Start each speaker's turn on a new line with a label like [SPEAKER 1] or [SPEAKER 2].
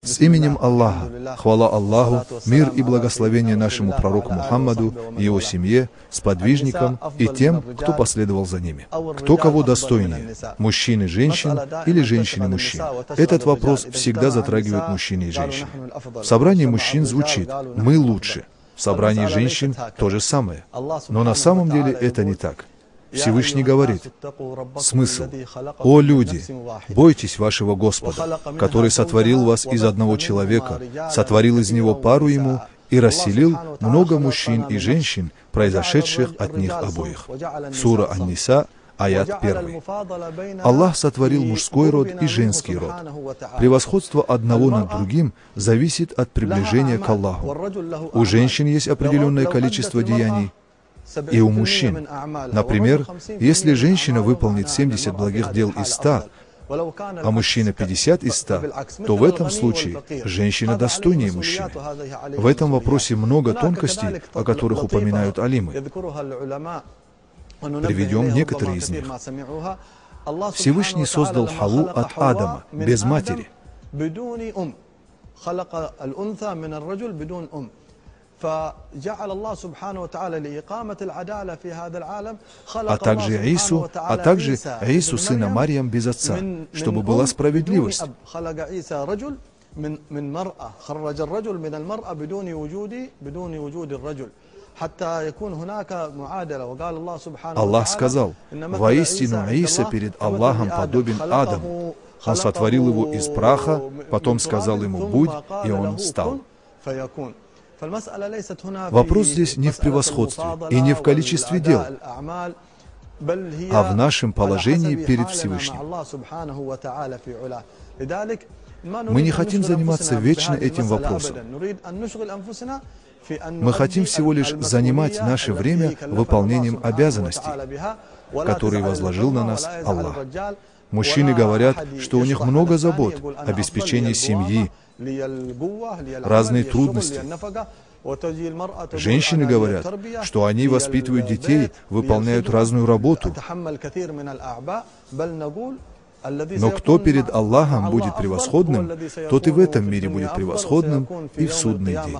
[SPEAKER 1] С именем Аллаха, хвала Аллаху, мир и благословение нашему пророку Мухаммаду, его семье, сподвижникам и тем, кто последовал за ними. Кто кого достойнее, мужчины женщин или женщины мужчин? Этот вопрос всегда затрагивает мужчин и женщин. В собрании мужчин звучит «мы лучше», в собрании женщин то же самое. Но на самом деле это не так. Всевышний говорит, смысл: «О люди, бойтесь вашего Господа, который сотворил вас из одного человека, сотворил из него пару ему и расселил много мужчин и женщин, произошедших от них обоих». Сура Ан-Ниса, аят 1. Аллах сотворил мужской род и женский род. Превосходство одного над другим зависит от приближения к Аллаху. У женщин есть определенное количество деяний, и у мужчин. Например, если женщина выполнит 70 благих дел из 100, а мужчина 50 из 100, то в этом случае женщина достойнее мужчины. В этом вопросе много тонкостей, о которых упоминают алимы. Приведем некоторые из них. Всевышний создал Хавву от Адама, без матери. А также Ису, сына Марьям, без отца, чтобы была справедливость. Аллах сказал: «Воистину Иса перед Аллахом подобен Адаму. Он сотворил его из праха, потом сказал ему: будь, и он стал». Вопрос здесь не в превосходстве и не в количестве дел, а в нашем положении перед Всевышним. Мы не хотим заниматься вечно этим вопросом. Мы хотим всего лишь занимать наше время выполнением обязанностей, которые возложил на нас Аллах. Мужчины говорят, что у них много забот, обеспечение семьи, разные трудности. Женщины говорят, что они воспитывают детей, выполняют разную работу. Но кто перед Аллахом будет превосходным, тот и в этом мире будет превосходным, и в судный день.